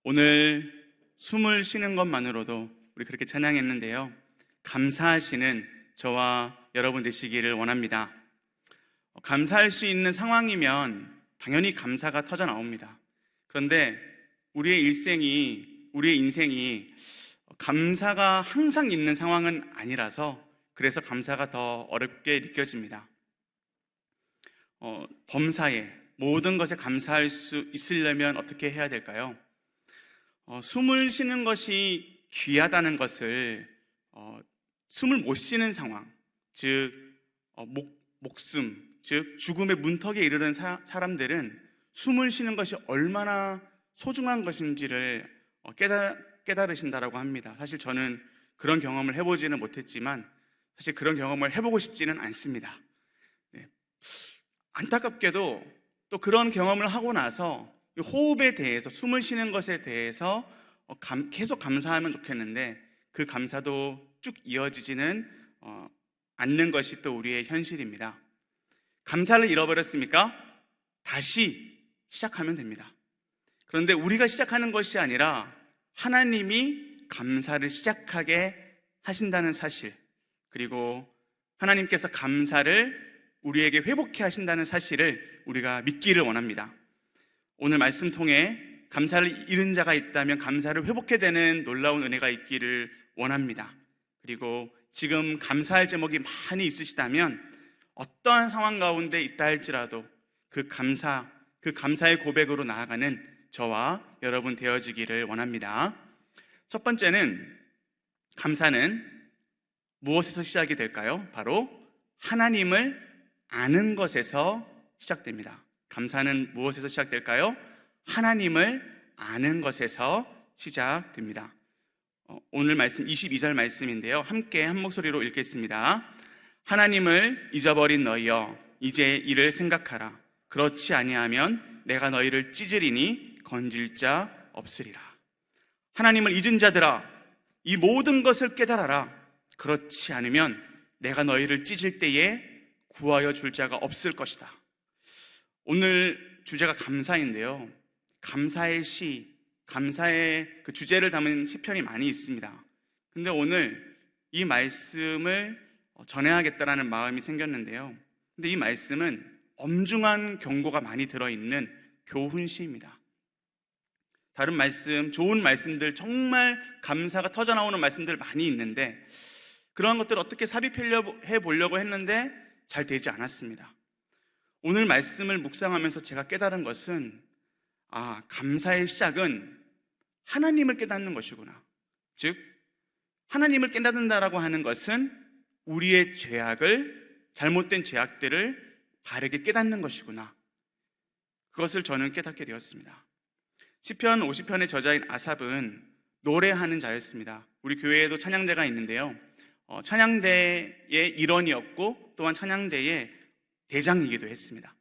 오늘 숨을 쉬는 것만으로도 우리 그렇게 찬양했는데요. 감사하시는 저와 여러분 되시기를 원합니다. 감사할 수 있는 상황이면 당연히 감사가 터져 나옵니다. 그런데 우리의 인생이 감사가 항상 있는 상황은 아니라서 그래서 감사가 더 어렵게 느껴집니다. 범사에 모든 것에 감사할 수 있으려면 어떻게 해야 될까요? 숨을 쉬는 것이 귀하다는 것을 숨을 못 쉬는 상황, 즉 목숨, 즉 죽음의 문턱에 이르는 사람들은 숨을 쉬는 것이 얼마나 소중한 것인지를 깨달으신다라고 합니다. 사실 저는 그런 경험을 해보지는 못했지만 사실 그런 경험을 해보고 싶지는 않습니다. 네. 안타깝게도 또 그런 경험을 하고 나서 호흡에 대해서, 숨을 쉬는 것에 대해서 계속 감사하면 좋겠는데 그 감사도 쭉 이어지지는 않는 것이 또 우리의 현실입니다. 감사를 잃어버렸습니까? 다시 시작하면 됩니다. 그런데 우리가 시작하는 것이 아니라 하나님이 감사를 시작하게 하신다는 사실, 그리고 하나님께서 감사를 우리에게 회복해 하신다는 사실을 우리가 믿기를 원합니다. 오늘 말씀 통해 감사를 잃은 자가 있다면 감사를 회복해 되는 놀라운 은혜가 있기를 원합니다. 그리고 지금 감사할 제목이 많이 있으시다면 어떠한 상황 가운데 있다 할지라도 그 감사의 고백으로 나아가는 저와 여러분 되어지기를 원합니다. 첫 번째는, 감사는 무엇에서 시작이 될까요? 바로 하나님을 아는 것에서 시작됩니다. 감사는 무엇에서 시작될까요? 하나님을 아는 것에서 시작됩니다. 오늘 말씀 22절 말씀인데요, 함께 한 목소리로 읽겠습니다. 하나님을 잊어버린 너희여, 이제 이를 생각하라. 그렇지 아니하면 내가 너희를 찢으리니 건질 자 없으리라. 하나님을 잊은 자들아, 이 모든 것을 깨달아라. 그렇지 않으면 내가 너희를 찢을 때에 구하여 줄 자가 없을 것이다. 오늘 주제가 감사인데요, 감사의 시, 감사의 그 주제를 담은 시편이 많이 있습니다. 근데 오늘 이 말씀을 전해야겠다라는 마음이 생겼는데요, 근데 이 말씀은 엄중한 경고가 많이 들어있는 교훈시입니다. 다른 말씀, 좋은 말씀들, 정말 감사가 터져나오는 말씀들 많이 있는데 그런 것들을 어떻게 삽입해 보려고 했는데 잘 되지 않았습니다. 오늘 말씀을 묵상하면서 제가 깨달은 것은, 감사의 시작은 하나님을 깨닫는 것이구나. 즉, 하나님을 깨닫는다라고 하는 것은 우리의 잘못된 죄악들을 바르게 깨닫는 것이구나. 그것을 저는 깨닫게 되었습니다. 시편 50편의 저자인 아삽은 노래하는 자였습니다. 우리 교회에도 찬양대가 있는데요, 찬양대의 일원이었고 또한 찬양대의 대장이기도 했습니다.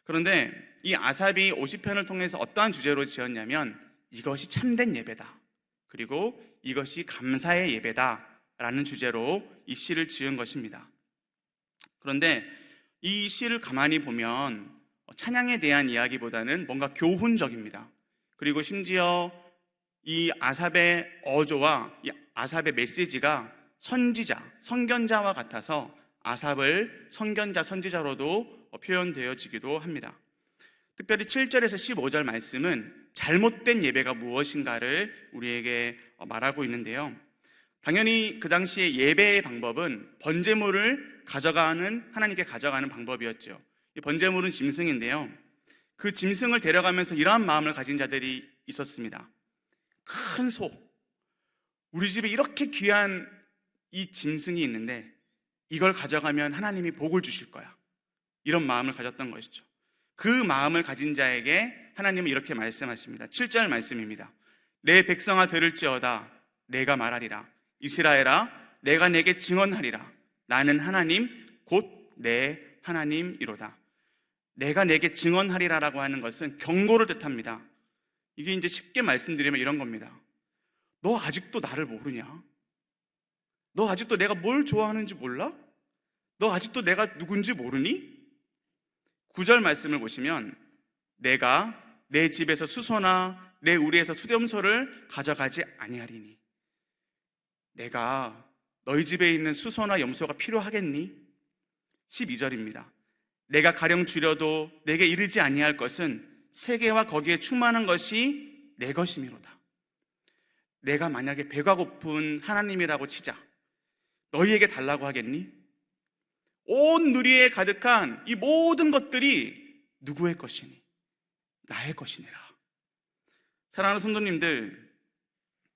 그런데 이 아삽이 50편을 통해서 어떠한 주제로 지었냐면, 이것이 참된 예배다, 그리고 이것이 감사의 예배다 라는 주제로 이 시를 지은 것입니다. 그런데 이 시를 가만히 보면 찬양에 대한 이야기보다는 뭔가 교훈적입니다. 그리고 심지어 이 아삽의 어조와 이 아삽의 메시지가 선견자와 같아서 아삽을 선견자, 선지자로도 표현되어지기도 합니다. 특별히 7절에서 15절 말씀은 잘못된 예배가 무엇인가를 우리에게 말하고 있는데요, 당연히 그 당시에 예배의 방법은 번제물을 하나님께 가져가는 방법이었죠. 이 번제물은 짐승인데요, 그 짐승을 데려가면서 이러한 마음을 가진 자들이 있었습니다. 큰 소, 우리 집에 이렇게 귀한 이 짐승이 있는데 이걸 가져가면 하나님이 복을 주실 거야, 이런 마음을 가졌던 것이죠. 그 마음을 가진 자에게 하나님은 이렇게 말씀하십니다. 7절 말씀입니다. 내 백성아 들을지어다, 내가 말하리라. 이스라엘아, 내가 내게 증언하리라. 나는 하나님 곧 내 하나님이로다. 내가 내게 증언하리라라고 하는 것은 경고를 뜻합니다. 이게 이제 쉽게 말씀드리면 이런 겁니다. 너 아직도 나를 모르냐? 너 아직도 내가 뭘 좋아하는지 몰라? 너 아직도 내가 누군지 모르니? 9절 말씀을 보시면, 내가 내 집에서 수소나 내 우리에서 수렴소를 가져가지 아니하리니. 내가 너희 집에 있는 수소나 염소가 필요하겠니? 12절입니다. 내가 가령 주려도 내게 이르지 아니할 것은 세계와 거기에 충만한 것이 내 것이미로다. 내가 만약에 배가 고픈 하나님이라고 치자. 너희에게 달라고 하겠니? 온 누리에 가득한 이 모든 것들이 누구의 것이니? 나의 것이니라. 사랑하는 성도님들,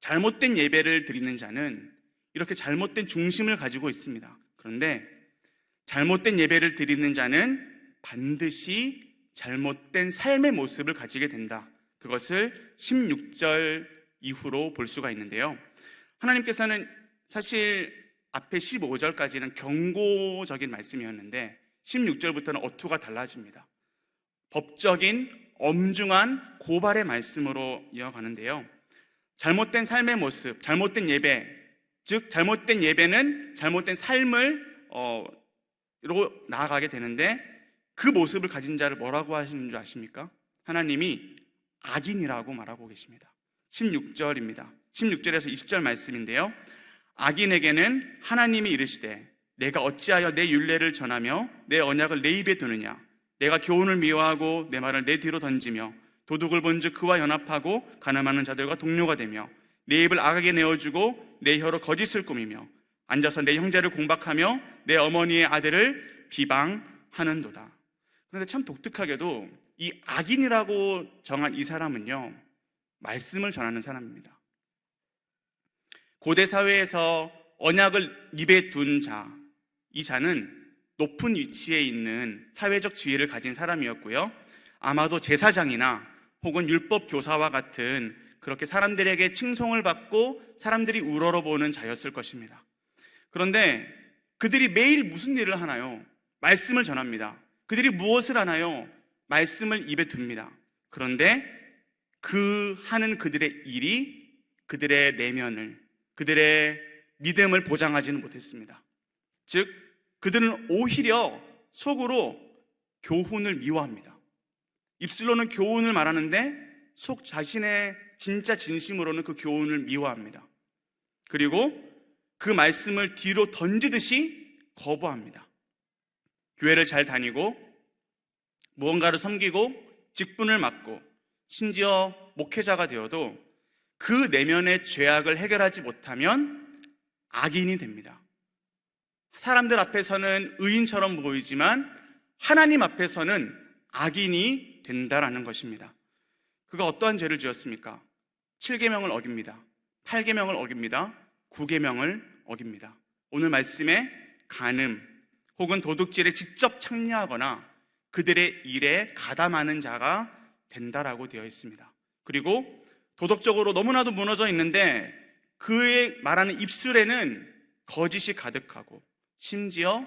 잘못된 예배를 드리는 자는 이렇게 잘못된 중심을 가지고 있습니다. 그런데 잘못된 예배를 드리는 자는 반드시 잘못된 삶의 모습을 가지게 된다. 그것을 16절 이후로 볼 수가 있는데요. 하나님께서는 사실 앞에 15절까지는 경고적인 말씀이었는데 16절부터는 어투가 달라집니다. 법적인 엄중한 고발의 말씀으로 이어가는데요. 잘못된 삶의 모습, 잘못된 예배, 즉 잘못된 예배는 잘못된 삶을 나아가게 되는데 그 모습을 가진 자를 뭐라고 하시는 줄 아십니까? 하나님이 악인이라고 말하고 계십니다. 16절입니다. 16절에서 20절 말씀인데요. 악인에게는 하나님이 이르시되 내가 어찌하여 내 율례를 전하며 내 언약을 내 입에 두느냐? 내가 교훈을 미워하고 내 말을 내 뒤로 던지며 도둑을 본즉 그와 연합하고 가늠하는 자들과 동료가 되며 내 입을 악하게 내어주고 내 혀로 거짓을 꾸미며 앉아서 내 형제를 공박하며 내 어머니의 아들을 비방하는도다. 그런데 참 독특하게도 이 악인이라고 정한 이 사람은요, 말씀을 전하는 사람입니다. 고대 사회에서 언약을 입에 둔 자, 이 자는 높은 위치에 있는 사회적 지위를 가진 사람이었고요. 아마도 제사장이나 혹은 율법 교사와 같은 그렇게 사람들에게 칭송을 받고 사람들이 우러러보는 자였을 것입니다. 그런데 그들이 매일 무슨 일을 하나요? 말씀을 전합니다. 그들이 무엇을 하나요? 말씀을 입에 둡니다. 그런데 그 하는 그들의 일이 그들의 내면을, 그들의 믿음을 보장하지는 못했습니다. 즉 그들은 오히려 속으로 교훈을 미워합니다. 입술로는 교훈을 말하는데 속 자신의 진짜 진심으로는 그 교훈을 미워합니다. 그리고 그 말씀을 뒤로 던지듯이 거부합니다. 교회를 잘 다니고 무언가를 섬기고 직분을 맡고 심지어 목회자가 되어도 그 내면의 죄악을 해결하지 못하면 악인이 됩니다. 사람들 앞에서는 의인처럼 보이지만 하나님 앞에서는 악인이 된다라는 것입니다. 그가 어떠한 죄를 지었습니까? 7계명을 어깁니다. 8계명을 어깁니다. 9계명을 어깁니다. 오늘 말씀에 간음 혹은 도둑질에 직접 참여하거나 그들의 일에 가담하는 자가 된다라고 되어 있습니다. 그리고 도덕적으로 너무나도 무너져 있는데 그의 말하는 입술에는 거짓이 가득하고 심지어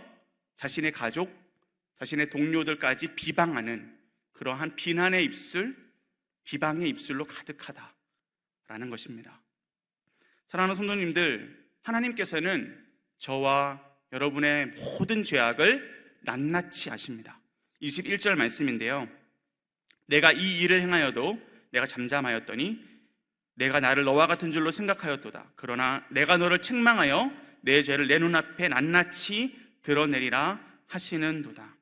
자신의 가족, 자신의 동료들까지 비방하는 그러한 비난의 입술, 비방의 입술로 가득하다라는 것입니다. 사랑하는 성도님들, 하나님께서는 저와 여러분의 모든 죄악을 낱낱이 아십니다. 21절 말씀인데요. 내가 이 일을 행하여도 내가 잠잠하였더니 내가 나를 너와 같은 줄로 생각하였도다. 그러나 내가 너를 책망하여 내 죄를 내 눈앞에 낱낱이 드러내리라 하시는도다.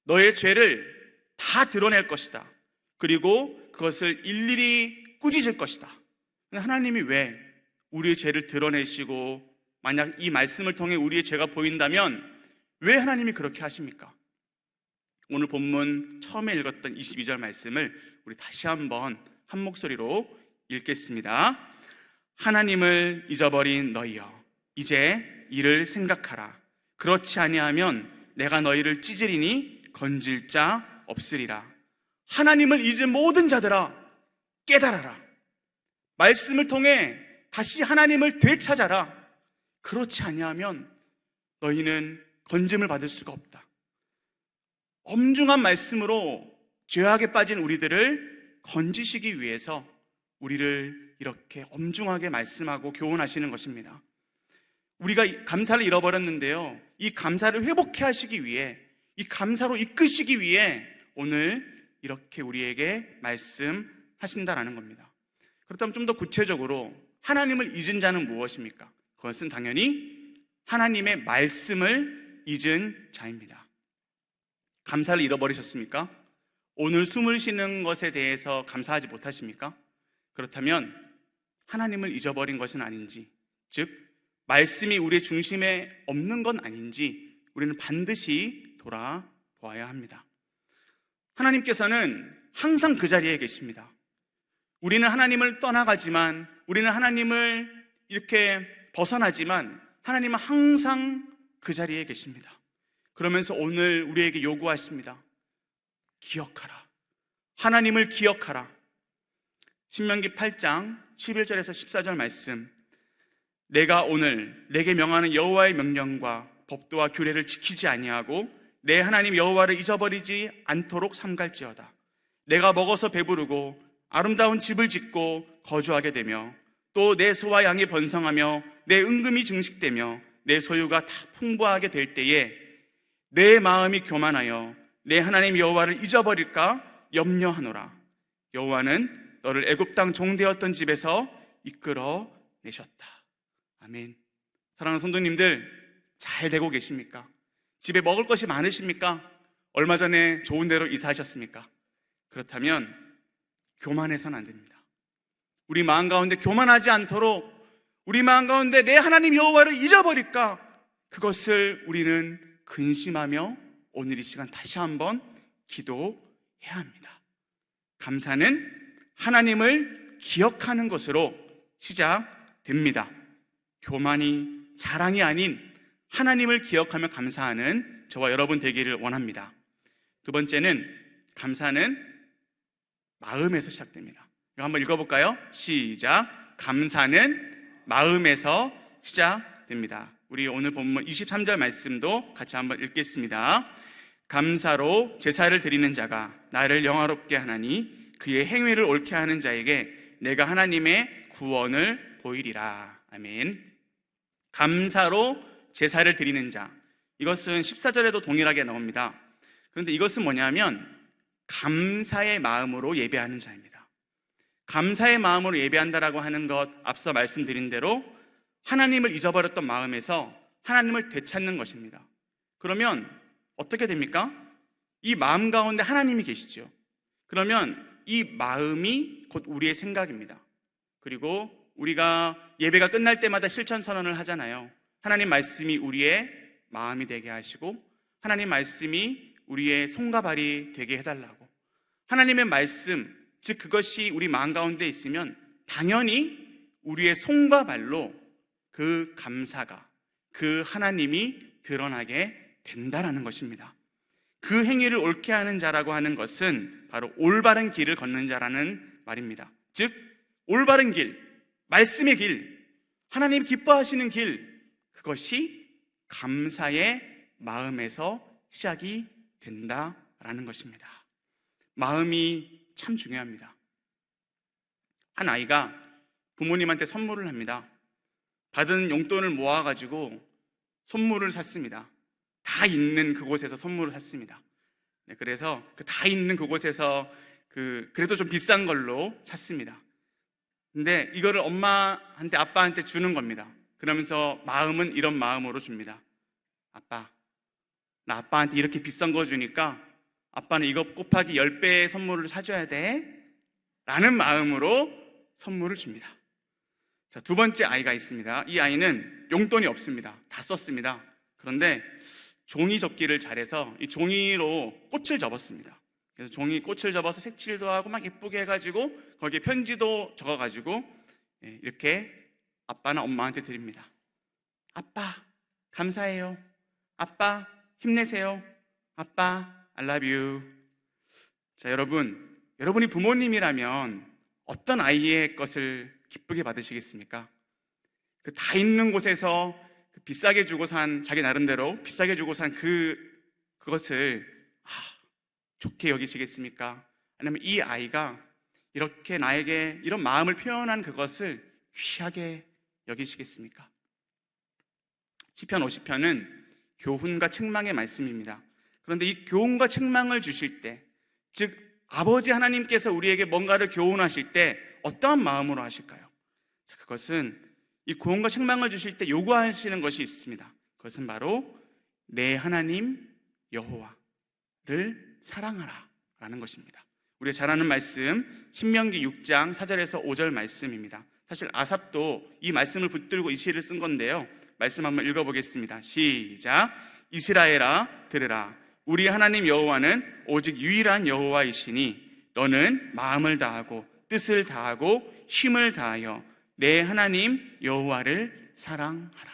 너의 죄를 다 드러낼 것이다. 그리고 그것을 일일이 꾸짖을 것이다. 하나님이 왜 우리의 죄를 드러내시고 만약 이 말씀을 통해 우리의 죄가 보인다면 왜 하나님이 그렇게 하십니까? 오늘 본문 처음에 읽었던 22절 말씀을 우리 다시 한번 한 목소리로 읽겠습니다. 하나님을 잊어버린 너희여, 이제 이를 생각하라. 그렇지 아니하면 내가 너희를 찢으리니 건질 자 없으리라. 하나님을 잊은 모든 자들아, 깨달아라. 말씀을 통해 다시 하나님을 되찾아라. 그렇지 아니하면 너희는 건짐을 받을 수가 없다. 엄중한 말씀으로 죄악에 빠진 우리들을 건지시기 위해서 우리를 이렇게 엄중하게 말씀하고 교훈하시는 것입니다. 우리가 감사를 잃어버렸는데요, 이 감사를 회복해 하시기 위해, 이 감사로 이끄시기 위해 오늘 이렇게 우리에게 말씀하신다라는 겁니다. 그렇다면 좀 더 구체적으로 하나님을 잊은 자는 무엇입니까? 그것은 당연히 하나님의 말씀을 잊은 자입니다. 감사를 잃어버리셨습니까? 오늘 숨을 쉬는 것에 대해서 감사하지 못하십니까? 그렇다면 하나님을 잊어버린 것은 아닌지, 즉 말씀이 우리의 중심에 없는 건 아닌지 우리는 반드시 돌아보아야 합니다. 하나님께서는 항상 그 자리에 계십니다. 우리는 하나님을 떠나가지만, 우리는 하나님을 이렇게 벗어나지만 하나님은 항상 그 자리에 계십니다. 그러면서 오늘 우리에게 요구하십니다. 기억하라. 하나님을 기억하라. 신명기 8장 11절에서 14절 말씀, 내가 오늘 내게 명하는 여호와의 명령과 법도와 규례를 지키지 아니하고 내 하나님 여호와를 잊어버리지 않도록 삼갈지어다. 내가 먹어서 배부르고 아름다운 집을 짓고 거주하게 되며 또 내 소와 양이 번성하며 내 은금이 증식되며 내 소유가 다 풍부하게 될 때에 내 마음이 교만하여 내 하나님 여호와를 잊어버릴까 염려하노라. 여호와는 너를 애굽 땅 종되었던 집에서 이끌어 내셨다. 아멘. 사랑하는 성도님들, 잘 되고 계십니까? 집에 먹을 것이 많으십니까? 얼마 전에 좋은 데로 이사하셨습니까? 그렇다면 교만해서는 안 됩니다. 우리 마음 가운데 교만하지 않도록, 우리 마음 가운데 내 하나님 여호와를 잊어버릴까, 그것을 우리는 근심하며 오늘 이 시간 다시 한번 기도해야 합니다. 감사는 하나님을 기억하는 것으로 시작됩니다. 교만이 자랑이 아닌 하나님을 기억하며 감사하는 저와 여러분 되기를 원합니다. 두 번째는 감사는 마음에서 시작됩니다. 이거 한번 읽어볼까요? 시작. 감사는 마음에서 시작됩니다. 우리 오늘 본문 23절 말씀도 같이 한번 읽겠습니다. 감사로 제사를 드리는 자가 나를 영화롭게 하나니 그의 행위를 옳게 하는 자에게 내가 하나님의 구원을 보이리라. 아멘. 감사로 제사를 드리는 자, 이것은 14절에도 동일하게 나옵니다. 그런데 이것은 뭐냐면 감사의 마음으로 예배하는 자입니다. 감사의 마음으로 예배한다라고 하는 것, 앞서 말씀드린 대로 하나님을 잊어버렸던 마음에서 하나님을 되찾는 것입니다. 그러면 어떻게 됩니까? 이 마음 가운데 하나님이 계시죠. 그러면 이 마음이 곧 우리의 생각입니다. 그리고 우리가 예배가 끝날 때마다 실천 선언을 하잖아요. 하나님 말씀이 우리의 마음이 되게 하시고 하나님 말씀이 우리의 손과 발이 되게 해달라고. 하나님의 말씀, 즉 그것이 우리 마음 가운데 있으면 당연히 우리의 손과 발로 그 감사가, 그 하나님이 드러나게 된다라는 것입니다. 그 행위를 옳게 하는 자라고 하는 것은 바로 올바른 길을 걷는 자라는 말입니다. 즉 올바른 길, 말씀의 길, 하나님 기뻐하시는 길, 그것이 감사의 마음에서 시작이 된다라는 것입니다. 마음이 참 중요합니다. 한 아이가 부모님한테 선물을 합니다. 받은 용돈을 모아가지고 선물을 샀습니다. 다 있는 그곳에서 선물을 샀습니다. 그래서 그 다 있는 그곳에서 그래도 좀 비싼 걸로 샀습니다. 근데 이거를 엄마한테, 아빠한테 주는 겁니다. 그러면서 마음은 이런 마음으로 줍니다. 아빠, 나 아빠한테 이렇게 비싼 거 주니까 아빠는 이거 곱하기 10배의 선물을 사줘야 돼 라는 마음으로 선물을 줍니다. 자, 두 번째 아이가 있습니다. 이 아이는 용돈이 없습니다. 다 썼습니다. 그런데 종이 접기를 잘해서 이 종이로 꽃을 접었습니다. 그래서 종이 꽃을 접어서 색칠도 하고 막 예쁘게 해가지고 거기에 편지도 적어가지고 이렇게 아빠나 엄마한테 드립니다. 아빠 감사해요. 아빠 힘내세요. 아빠 I love you. 자, 여러분이 부모님이라면 어떤 아이의 것을 기쁘게 받으시겠습니까? 그 다 있는 곳에서 비싸게 주고 산, 자기 나름대로 비싸게 주고 산 그것을 좋게 여기시겠습니까? 아니면 이 아이가 이렇게 나에게 이런 마음을 표현한 그것을 귀하게 여기시겠습니까? 시편 50편은 교훈과 책망의 말씀입니다. 그런데 이 교훈과 책망을 주실 때, 즉 아버지 하나님께서 우리에게 뭔가를 교훈하실 때 어떠한 마음으로 하실까요? 그것은 이 구원과 책망을 주실 때 요구하시는 것이 있습니다. 그것은 바로 내 하나님 여호와를 사랑하라 라는 것입니다. 우리가 잘 아는 말씀 신명기 6장 4절에서 5절 말씀입니다. 사실 아삽도 이 말씀을 붙들고 이 시를 쓴 건데요, 말씀 한번 읽어보겠습니다. 시작. 이스라엘아 들으라. 우리 하나님 여호와는 오직 유일한 여호와이시니 너는 마음을 다하고 뜻을 다하고 힘을 다하여 내 하나님 여호와를 사랑하라.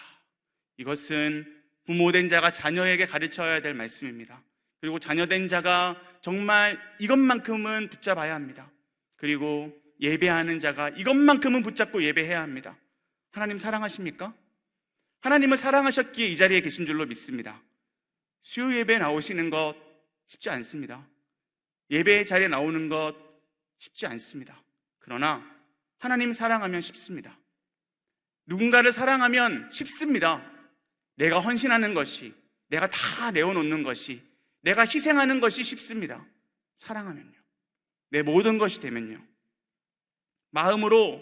이것은 부모된 자가 자녀에게 가르쳐야 될 말씀입니다. 그리고 자녀된 자가 정말 이것만큼은 붙잡아야 합니다. 그리고 예배하는 자가 이것만큼은 붙잡고 예배해야 합니다. 하나님 사랑하십니까? 하나님을 사랑하셨기에 이 자리에 계신 줄로 믿습니다. 수요 예배에 나오시는 것 쉽지 않습니다. 예배 자리에 나오는 것 쉽지 않습니다. 그러나 하나님 사랑하면 쉽습니다. 누군가를 사랑하면 쉽습니다. 내가 헌신하는 것이, 내가 다 내어놓는 것이, 내가 희생하는 것이 쉽습니다. 사랑하면요. 내 모든 것이 되면요. 마음으로,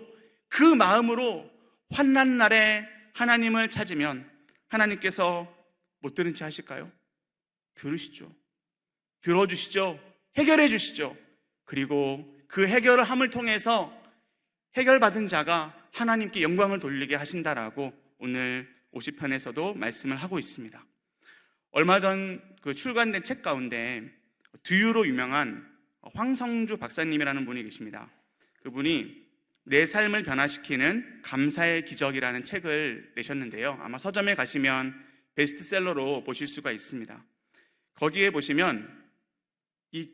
그 마음으로 환난 날에 하나님을 찾으면 하나님께서 못 들은 채 하실까요? 들으시죠. 들어주시죠. 해결해 주시죠. 그리고 그 해결을 함을 통해서 해결받은 자가 하나님께 영광을 돌리게 하신다라고 오늘 50편에서도 말씀을 하고 있습니다. 얼마 전 그 출간된 책 가운데 두유로 유명한 황성주 박사님이라는 분이 계십니다. 그분이 내 삶을 변화시키는 감사의 기적이라는 책을 내셨는데요, 아마 서점에 가시면 베스트셀러로 보실 수가 있습니다. 거기에 보시면 이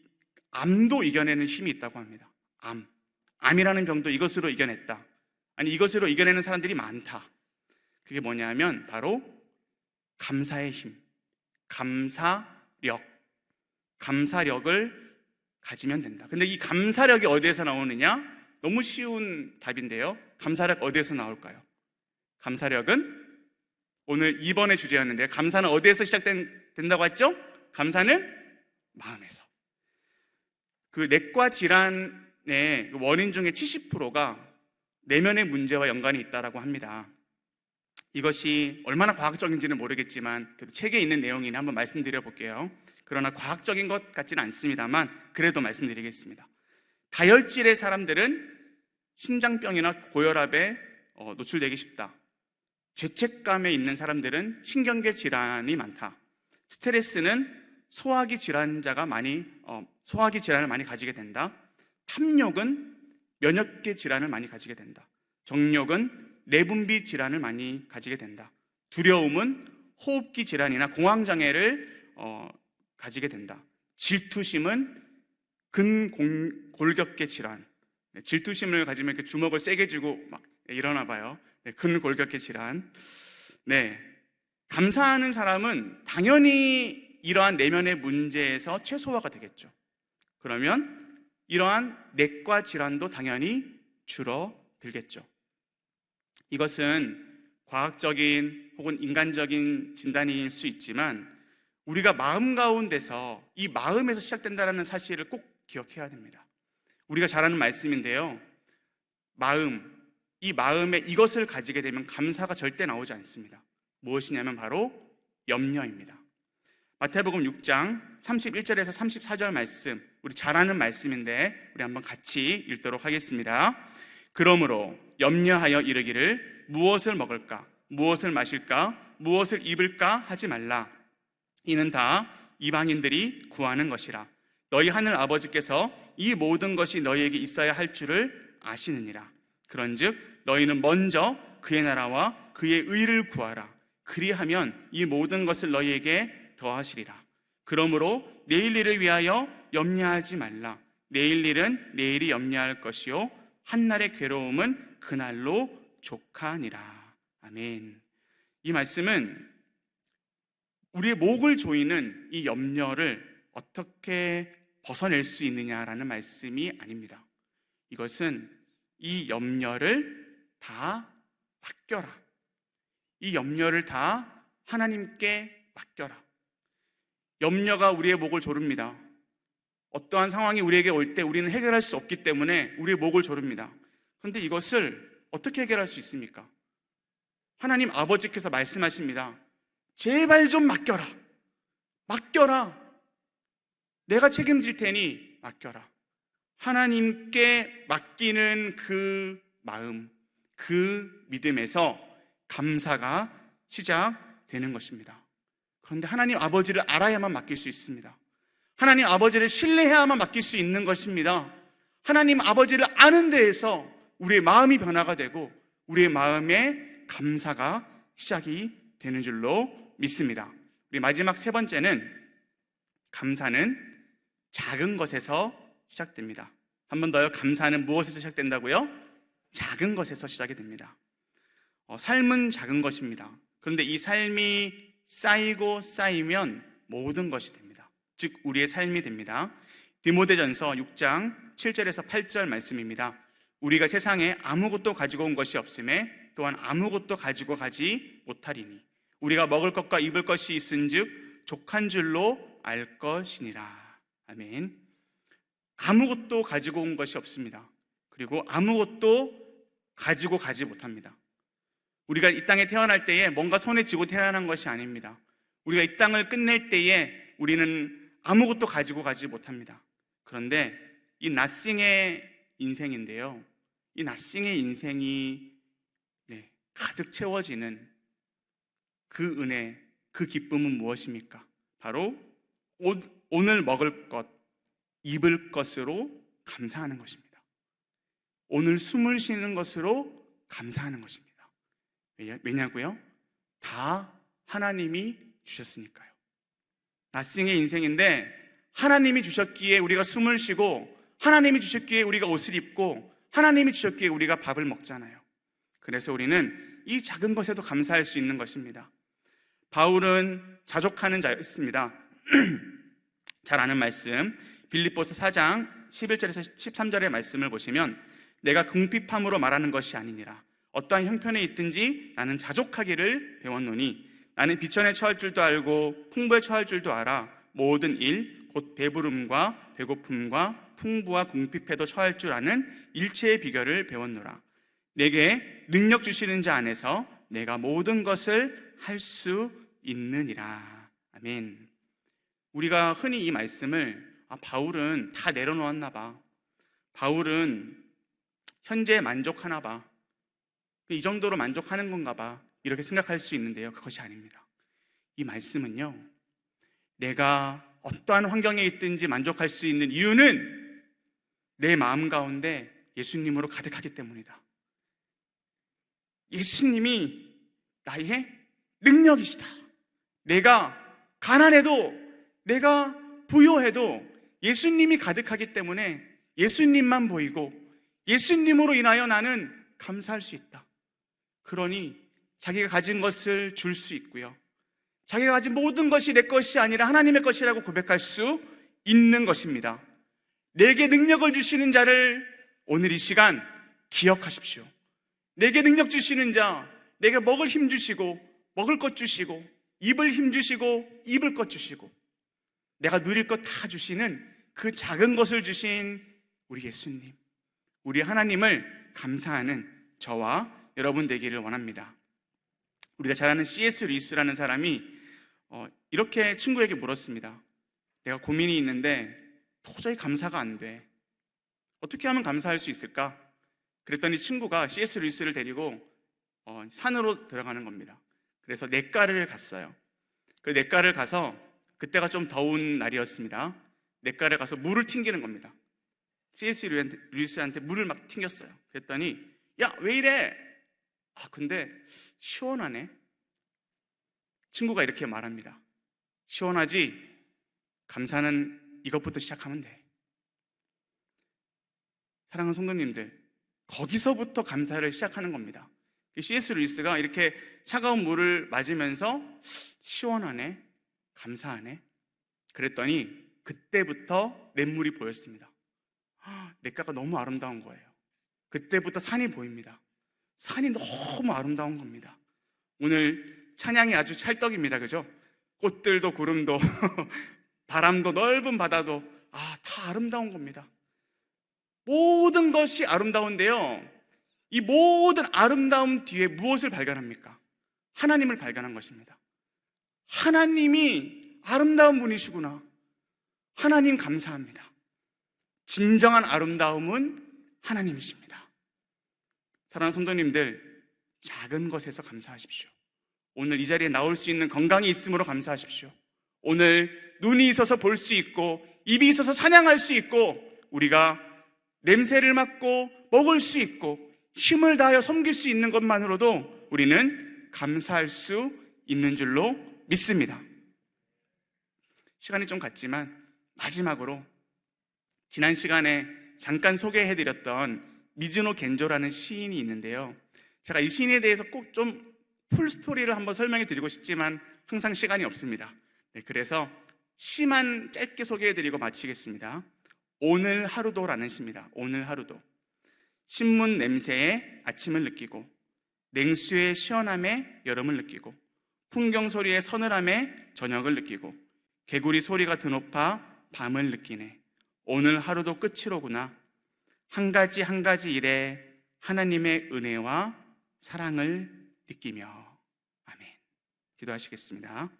암도 이겨내는 힘이 있다고 합니다. 암이라는 병도 이것으로 이겨냈다. 아니, 이것으로 이겨내는 사람들이 많다. 그게 뭐냐면 바로 감사의 힘, 감사력을 가지면 된다. 근데 이 감사력이 어디에서 나오느냐? 너무 쉬운 답인데요, 감사력 어디에서 나올까요? 감사력은 오늘 2번의 주제였는데, 감사는 어디에서 시작된다고 했죠? 감사는 마음에서. 그 내과 질환의 원인 중에 70%가 내면의 문제와 연관이 있다고 합니다. 이것이 얼마나 과학적인지는 모르겠지만 그래도 책에 있는 내용이니 한번 말씀드려 볼게요. 그러나 과학적인 것 같지는 않습니다만 그래도 말씀드리겠습니다. 다혈질의 사람들은 심장병이나 고혈압에 노출되기 쉽다. 죄책감에 있는 사람들은 신경계 질환이 많다. 스트레스는 소화기 질환을 많이 가지게 된다. 탐욕은 면역계 질환을 많이 가지게 된다. 정욕은 내분비 질환을 많이 가지게 된다. 두려움은 호흡기 질환이나 공황장애를 가지게 된다. 질투심은 근골격계 질환. 질투심을 가지면 이렇게 주먹을 세게 쥐고 막 일어나 봐요. 근골격계 질환. 감사하는 사람은 당연히 이러한 내면의 문제에서 최소화가 되겠죠. 그러면 이러한 내과 질환도 당연히 줄어들겠죠. 이것은 과학적인 혹은 인간적인 진단일 수 있지만 우리가 마음 가운데서 이 마음에서 시작된다는 사실을 꼭 기억해야 됩니다. 우리가 잘 아는 말씀인데요, 이 마음에 이것을 가지게 되면 감사가 절대 나오지 않습니다. 무엇이냐면 바로 염려입니다. 마태복음 6장 31절에서 34절 말씀, 우리 잘 아는 말씀인데 우리 한번 같이 읽도록 하겠습니다. 그러므로 염려하여 이르기를 무엇을 먹을까, 무엇을 마실까, 무엇을 입을까 하지 말라. 이는 다 이방인들이 구하는 것이라. 너희 하늘 아버지께서 이 모든 것이 너희에게 있어야 할 줄을 아시느니라. 그런즉 너희는 먼저 그의 나라와 그의 의를 구하라. 그리하면 이 모든 것을 너희에게 더하시리라. 그러므로 내일 일을 위하여 염려하지 말라. 내일 일은 내일이 염려할 것이요 한날의 괴로움은 그날로 족하니라. 아멘. 이 말씀은 우리의 목을 조이는 이 염려를 어떻게 벗어낼 수 있느냐라는 말씀이 아닙니다. 이것은 이 염려를 다 맡겨라. 이 염려를 다 하나님께 맡겨라. 염려가 우리의 목을 조릅니다. 어떠한 상황이 우리에게 올 때 우리는 해결할 수 없기 때문에 우리의 목을 조릅니다. 그런데 이것을 어떻게 해결할 수 있습니까? 하나님 아버지께서 말씀하십니다. 제발 좀 맡겨라. 맡겨라. 내가 책임질 테니 맡겨라. 하나님께 맡기는 그 마음, 그 믿음에서 감사가 시작되는 것입니다. 그런데 하나님 아버지를 알아야만 맡길 수 있습니다. 하나님 아버지를 신뢰해야만 맡길 수 있는 것입니다. 하나님 아버지를 아는 데에서 우리의 마음이 변화가 되고 우리의 마음에 감사가 시작이 되는 줄로 믿습니다. 우리 마지막 세 번째는 감사는 작은 것에서 시작됩니다. 한 번 더요. 감사는 무엇에서 시작된다고요? 작은 것에서 시작이 됩니다. 삶은 작은 것입니다. 그런데 이 삶이 쌓이고 쌓이면 모든 것이 됩니다. 즉 우리의 삶이 됩니다. 디모데전서 6장 7절에서 8절 말씀입니다. 우리가 세상에 아무것도 가지고 온 것이 없음에 또한 아무것도 가지고 가지 못하리니 우리가 먹을 것과 입을 것이 있은즉 족한 줄로 알 것이니라. 아멘. 아무것도 가지고 온 것이 없습니다. 그리고 아무것도 가지고 가지 못합니다. 우리가 이 땅에 태어날 때에 뭔가 손에 쥐고 태어난 것이 아닙니다. 우리가 이 땅을 끝낼 때에 우리는 아무것도 가지고 가지 못합니다. 그런데 이 낫싱의 인생인데요, 이 낫싱의 인생이 가득 채워지는 그 은혜, 그 기쁨은 무엇입니까? 바로 오늘 먹을 것, 입을 것으로 감사하는 것입니다. 오늘 숨을 쉬는 것으로 감사하는 것입니다. 왜냐고요? 다 하나님이 주셨으니까요. 낫싱의 인생인데 하나님이 주셨기에 우리가 숨을 쉬고 하나님이 주셨기에 우리가 옷을 입고 하나님이 주셨기에 우리가 밥을 먹잖아요. 그래서 우리는 이 작은 것에도 감사할 수 있는 것입니다. 바울은 자족하는 자였습니다. 잘 아는 말씀 빌립보서 4장 11절에서 13절의 말씀을 보시면 내가 궁핍함으로 말하는 것이 아니니라 어떠한 형편에 있든지 나는 자족하기를 배웠노니 나는 비천에 처할 줄도 알고 풍부에 처할 줄도 알아 모든 일 곧 배부름과 배고픔과 풍부와 궁핍에도 처할 줄 아는 일체의 비결을 배웠노라. 내게 능력 주시는 자 안에서 내가 모든 것을 할 수 있느니라. 아멘. 우리가 흔히 이 말씀을 바울은 다 내려놓았나 봐, 바울은 현재에 만족하나 봐, 이 정도로 만족하는 건가 봐, 이렇게 생각할 수 있는데요, 그것이 아닙니다. 이 말씀은요, 내가 어떠한 환경에 있든지 만족할 수 있는 이유는 내 마음 가운데 예수님으로 가득하기 때문이다. 예수님이 나의 능력이시다. 내가 가난해도 내가 부요해도 예수님이 가득하기 때문에 예수님만 보이고 예수님으로 인하여 나는 감사할 수 있다. 그러니 자기가 가진 것을 줄 수 있고요, 자기가 가진 모든 것이 내 것이 아니라 하나님의 것이라고 고백할 수 있는 것입니다. 내게 능력을 주시는 자를 오늘 이 시간 기억하십시오. 내게 능력 주시는 자, 내게 먹을 힘 주시고 먹을 것 주시고 입을 힘 주시고 입을 것 주시고 내가 누릴 것 다 주시는 그 작은 것을 주신 우리 예수님, 우리 하나님을 감사하는 저와 여러분 되기를 원합니다. 우리가 잘 아는 C.S. 루이스라는 사람이 이렇게 친구에게 물었습니다. 내가 고민이 있는데 도저히 감사가 안 돼. 어떻게 하면 감사할 수 있을까? 그랬더니 친구가 C.S. 루이스를 데리고 산으로 들어가는 겁니다. 그래서 냇가를 갔어요. 그 냇가를 가서, 그때가 좀 더운 날이었습니다. 냇가를 가서 물을 튕기는 겁니다. C.S. 루이스한테 물을 막 튕겼어요. 그랬더니 야, 왜 이래? 근데 시원하네. 친구가 이렇게 말합니다. 시원하지? 감사는 이것부터 시작하면 돼. 사랑하는 성도님들, 거기서부터 감사를 시작하는 겁니다. C.S. 루이스가 이렇게 차가운 물을 맞으면서 시원하네, 감사하네, 그랬더니 그때부터 냇물이 보였습니다. 냇가가 너무 아름다운 거예요. 그때부터 산이 보입니다. 산이 너무 아름다운 겁니다. 오늘 찬양이 아주 찰떡입니다. 그죠? 꽃들도 구름도 바람도 넓은 바다도 다 아름다운 겁니다. 모든 것이 아름다운데요, 이 모든 아름다움 뒤에 무엇을 발견합니까? 하나님을 발견한 것입니다. 하나님이 아름다운 분이시구나. 하나님 감사합니다. 진정한 아름다움은 하나님이십니다. 사랑하는 성도님들, 작은 것에서 감사하십시오. 오늘 이 자리에 나올 수 있는 건강이 있음으로 감사하십시오. 오늘 눈이 있어서 볼 수 있고 입이 있어서 찬양할 수 있고 우리가 냄새를 맡고 먹을 수 있고 힘을 다하여 섬길 수 있는 것만으로도 우리는 감사할 수 있는 줄로 믿습니다. 시간이 좀 갔지만 마지막으로 지난 시간에 잠깐 소개해드렸던 미즈노 겐조라는 시인이 있는데요, 제가 이 시인에 대해서 꼭 좀 풀스토리를 한번 설명해 드리고 싶지만 항상 시간이 없습니다. 그래서 시만 짧게 소개해드리고 마치겠습니다. 오늘 하루도라는 시입니다. 오늘 하루도. 신문 냄새에 아침을 느끼고, 냉수의 시원함에 여름을 느끼고, 풍경 소리의 서늘함에 저녁을 느끼고, 개구리 소리가 드높아 밤을 느끼네. 오늘 하루도 끝이로구나. 한 가지 한 가지 일에 하나님의 은혜와 사랑을 느끼며. 아멘. 기도하시겠습니다.